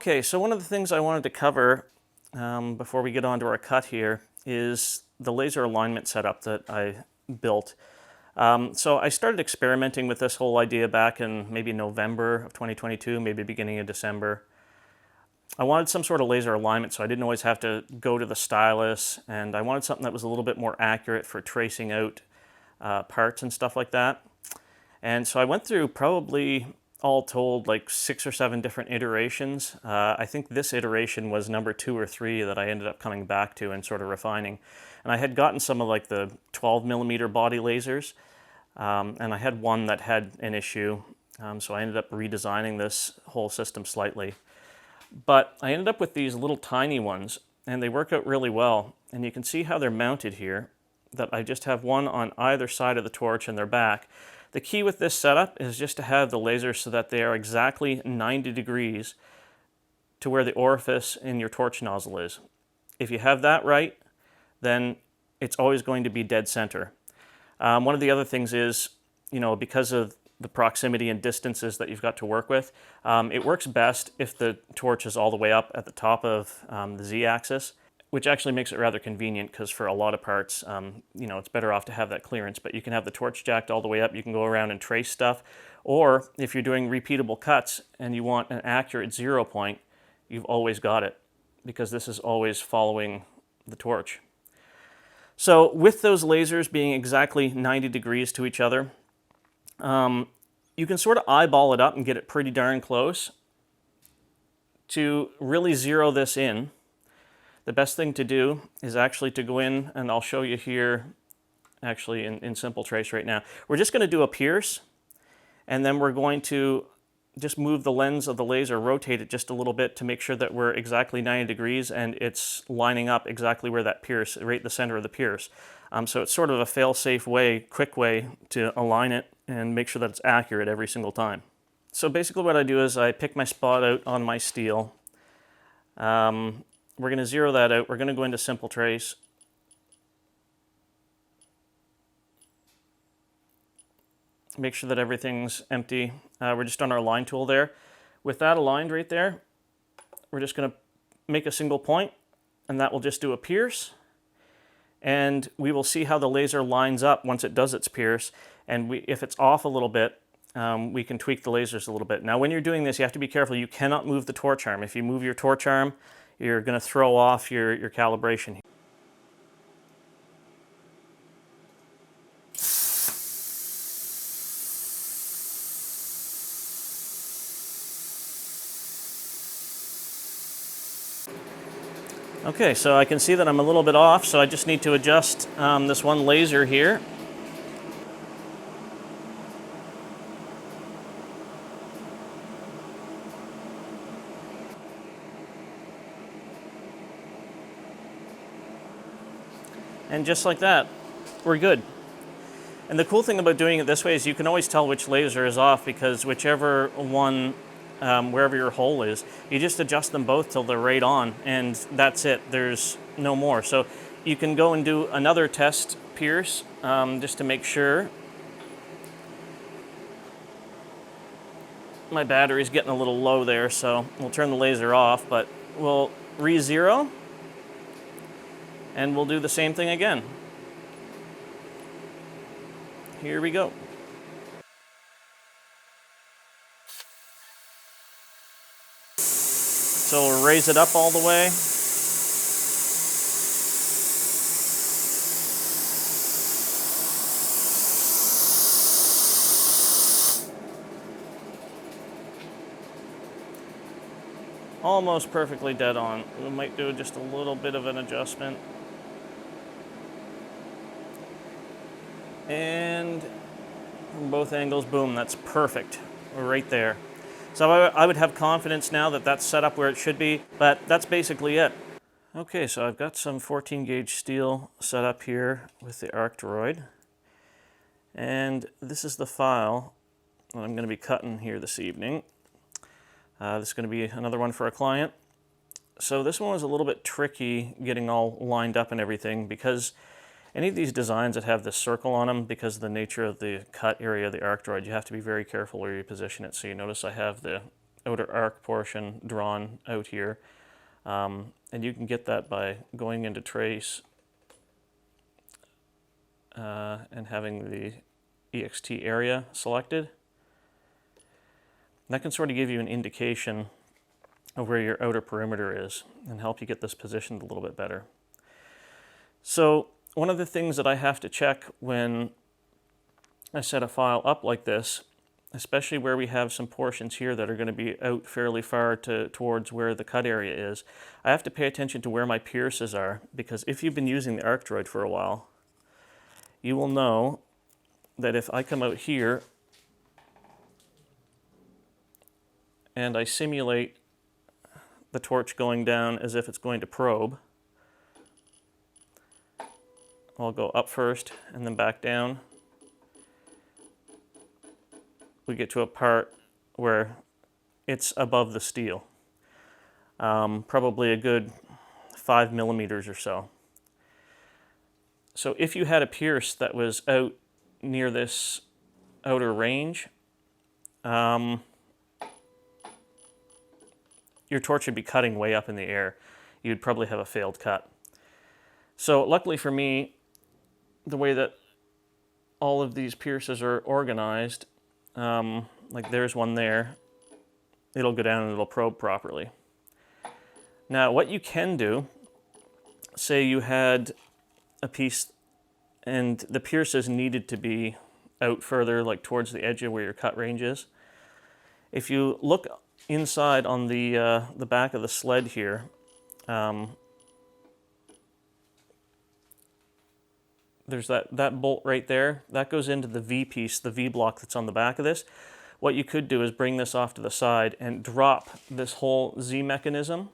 Okay, so one of the things I wanted to cover before we get on to our cut here is the laser alignment setup that I built. So I started experimenting with this whole idea back in maybe November of 2022, maybe beginning of December. I wanted some sort of laser alignment so I didn't always have to go to the stylus, and I wanted something that was a little bit more accurate for tracing out parts and stuff like that. And so I went through probably, all told, like 6 or 7 different iterations. I think this iteration was number 2 or 3 that I ended up coming back to and sort of refining. And I had gotten some of like the 12mm body lasers, and I had one that had an issue, so I ended up redesigning this whole system slightly. But I ended up with these little tiny ones, and they work out really well. And you can see how they're mounted here, that I just have one on either side of the torch and they're back. The key with this setup is just to have the lasers so that they are exactly 90 degrees to where the orifice in your torch nozzle is. If you have that right, then it's always going to be dead center. One of the other things is, because of the proximity and distances that you've got to work with, it works best if the torch is all the way up at the top of the Z-axis, which actually makes it rather convenient because for a lot of parts, it's better off to have that clearance. But you can have the torch jacked all the way up, you can go around and trace stuff, or if you're doing repeatable cuts and you want an accurate 0 point, you've always got it, because this is always following the torch. So with those lasers being exactly 90 degrees to each other, you can sort of eyeball it up and get it pretty darn close. To really zero this in, the best thing to do is actually to go in, and I'll show you here actually in Simple Trace right now. We're just going to do a pierce, and then we're going to just move the lens of the laser, rotate it just a little bit to make sure that we're exactly 90 degrees and it's lining up exactly where that pierce, right in the center of the pierce. So it's sort of a fail-safe way, quick way to align it and make sure that it's accurate every single time. So basically what I do is I pick my spot out on my steel. We're going to zero that out. We're going to go into Simple Trace. Make sure that everything's empty. We're just on our line tool there. With that aligned right there, we're just going to make a single point, and that will just do a pierce. And we will see how the laser lines up once it does its pierce. And if it's off a little bit, we can tweak the lasers a little bit. Now, when you're doing this, you have to be careful. You cannot move the torch arm. If you move your torch arm, you're going to throw off your calibration. Okay, so I can see that I'm a little bit off, so I just need to adjust this one laser here. And just like that, we're good. And the cool thing about doing it this way is you can always tell which laser is off, because whichever one, wherever your hole is, you just adjust them both till they're right on, and that's it. There's no more. So you can go and do another test pierce just to make sure. My battery's getting a little low there, so we'll turn the laser off, but we'll re-zero. And we'll do the same thing again. Here we go. So we'll raise it up all the way. Almost perfectly dead on. We might do just a little bit of an adjustment. And from both angles, boom, that's perfect. We're right there. So I would have confidence now that that's set up where it should be, but that's basically it. Okay, so I've got some 14 gauge steel set up here with the ArcDroid. And this is the file that I'm going to be cutting here this evening. This is going to be another one for a client. So this one was a little bit tricky getting all lined up and everything, because any of these designs that have this circle on them, because of the nature of the cut area of the ArcDroid, you have to be very careful where you position it. So you notice I have the outer arc portion drawn out here. And you can get that by going into Trace and having the EXT area selected. And that can sort of give you an indication of where your outer perimeter is and help you get this positioned a little bit better. So one of the things that I have to check when I set a file up like this, especially where we have some portions here that are going to be out fairly far towards where the cut area is, I have to pay attention to where my pierces are, because if you've been using the ArcDroid for a while, you will know that if I come out here and I simulate the torch going down as if it's going to probe, I'll go up first and then back down. We get to a part where it's above the steel, probably a good 5 millimeters or so. So if you had a pierce that was out near this outer range, your torch would be cutting way up in the air. You'd probably have a failed cut. So luckily for me, the way that all of these pierces are organized, like there's one there, it'll go down and it'll probe properly. Now what you can do, say you had a piece and the pierces needed to be out further, like towards the edge of where your cut range is. If you look inside on the back of the sled here, there's that bolt right there. That goes into the V piece, the V block that's on the back of this. What you could do is bring this off to the side and drop this whole Z mechanism.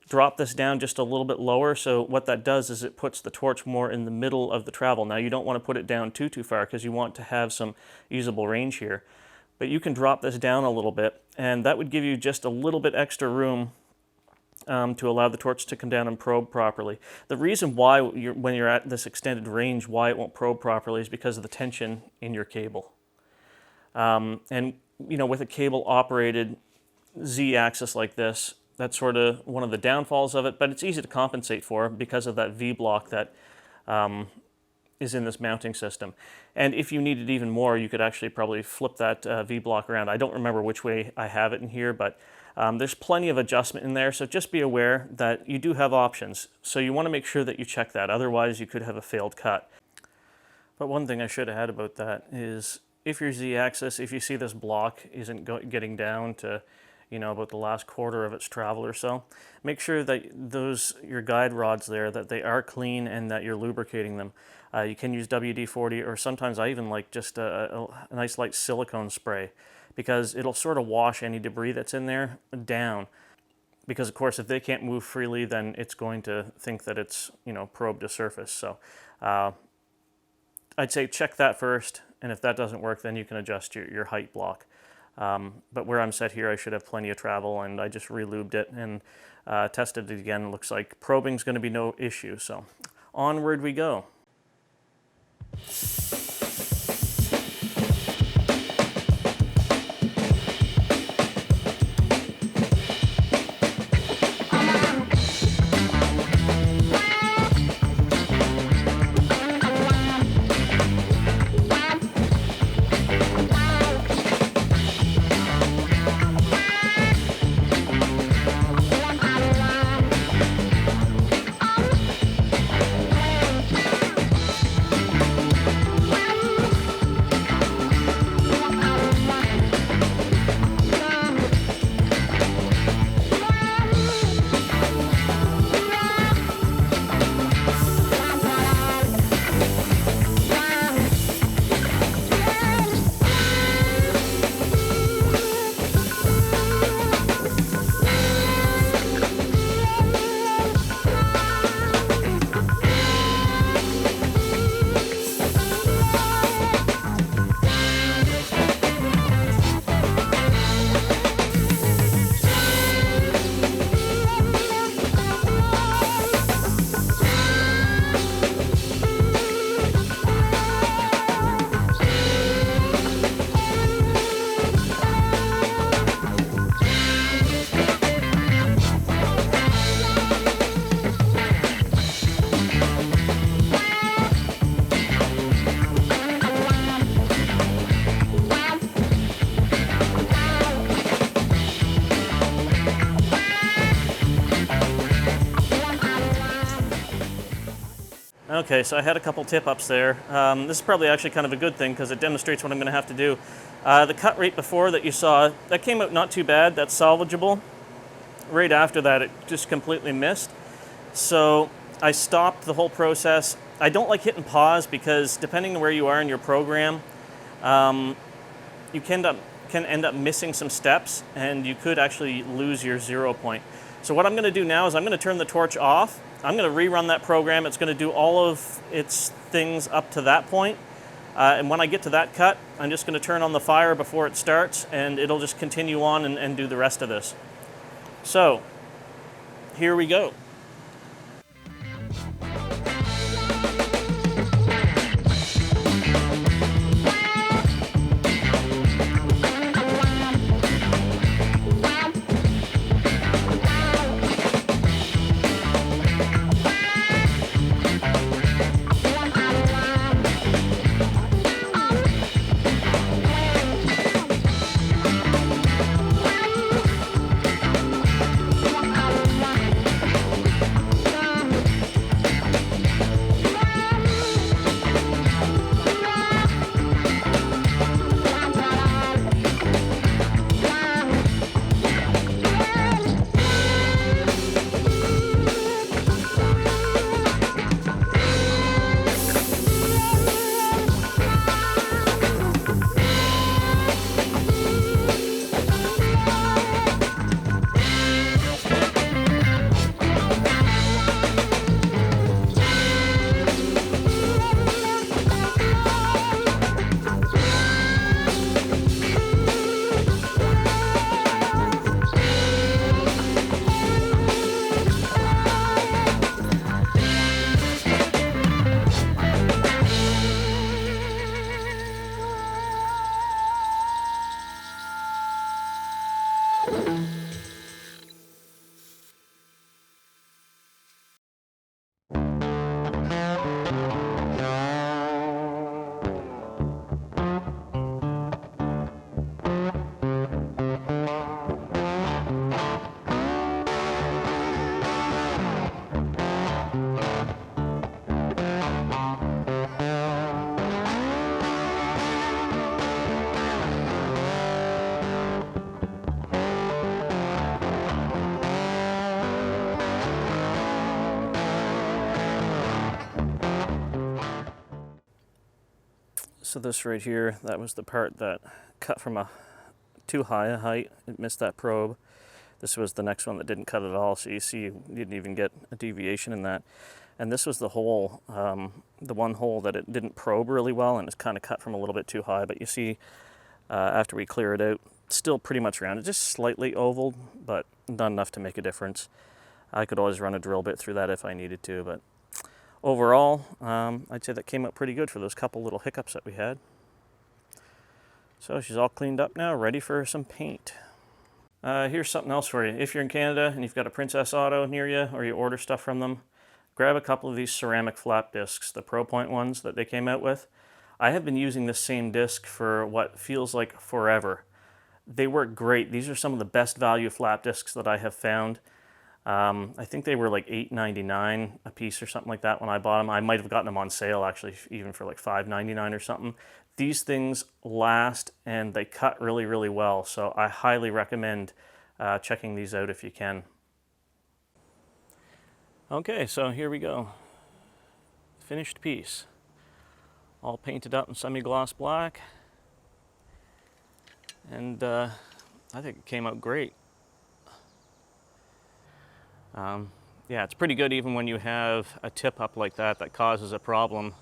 Drop this down just a little bit lower, so what that does is it puts the torch more in the middle of the travel. Now you don't want to put it down too far because you want to have some usable range here. But you can drop this down a little bit, and that would give you just a little bit extra room to allow the torch to come down and probe properly. The reason why, when you're at this extended range, why it won't probe properly is because of the tension in your cable. And you know, with a cable operated Z-axis like this, that's sort of one of the downfalls of it, but it's easy to compensate for because of that V block that is in this mounting system. And if you needed even more, you could actually probably flip that V block around. I don't remember which way I have it in here, but there's plenty of adjustment in there, so just be aware that you do have options. So you want to make sure that you check that, otherwise you could have a failed cut. But one thing I should have had about that is, if your Z-axis, if you see this block isn't getting down to, you know, about the last quarter of its travel or so, make sure that your guide rods there, that they are clean and that you're lubricating them. You can use WD-40, or sometimes I even like just a nice light silicone spray, because it'll sort of wash any debris that's in there down. Because of course, if they can't move freely, then it's going to think that it's, you know, probed a surface. So I'd say check that first, and if that doesn't work, then you can adjust your height block. But where I'm set here, I should have plenty of travel, and I just re-lubed it and tested it again. It looks like probing's going to be no issue, so onward we go. Okay, so I had a couple tip-ups there. This is probably actually kind of a good thing because it demonstrates what I'm going to have to do. The cut right before that you saw, that came out not too bad. That's salvageable. Right after that, it just completely missed. So I stopped the whole process. I don't like hitting pause because depending on where you are in your program, you can end up missing some steps and you could actually lose your 0 point. So what I'm going to do now is I'm going to turn the torch off. I'm going to rerun that program. It's going to do all of its things up to that point. And when I get to that cut, I'm just going to turn on the fire before it starts and it'll just continue on and do the rest of this. So here we go. So this right here, that was the part that cut from a too high a height. It missed that probe. This was the next one that didn't cut at all. So you see, you didn't even get a deviation in that. And this was the hole, the one hole that it didn't probe really well, and it's kind of cut from a little bit too high. But you see, after we clear it out, it's still pretty much rounded, just slightly oval, but not enough to make a difference. I could always run a drill bit through that if I needed to, but overall, I'd say that came out pretty good for those couple little hiccups that we had. So she's all cleaned up now, ready for some paint. Here's something else for you. If you're in Canada and you've got a Princess Auto near you, or you order stuff from them, grab a couple of these ceramic flap discs, the ProPoint ones that they came out with. I have been using this same disc for what feels like forever. They work great. These are some of the best value flap discs that I have found. I think they were like $8.99 a piece or something like that when I bought them. I might have gotten them on sale actually, even for like $5.99 or something. These things last and they cut really, really well. So I highly recommend checking these out if you can. Okay, so here we go. Finished piece. All painted up in semi-gloss black. And I think it came out great. Yeah, it's pretty good even when you have a tip up like that causes a problem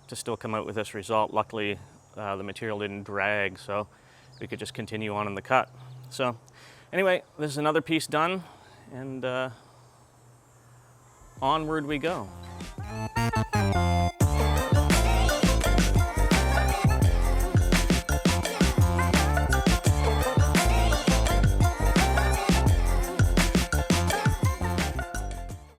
to still come out with this result. Luckily, the material didn't drag, so we could just continue on in the cut. So anyway, this is another piece done, and onward we go.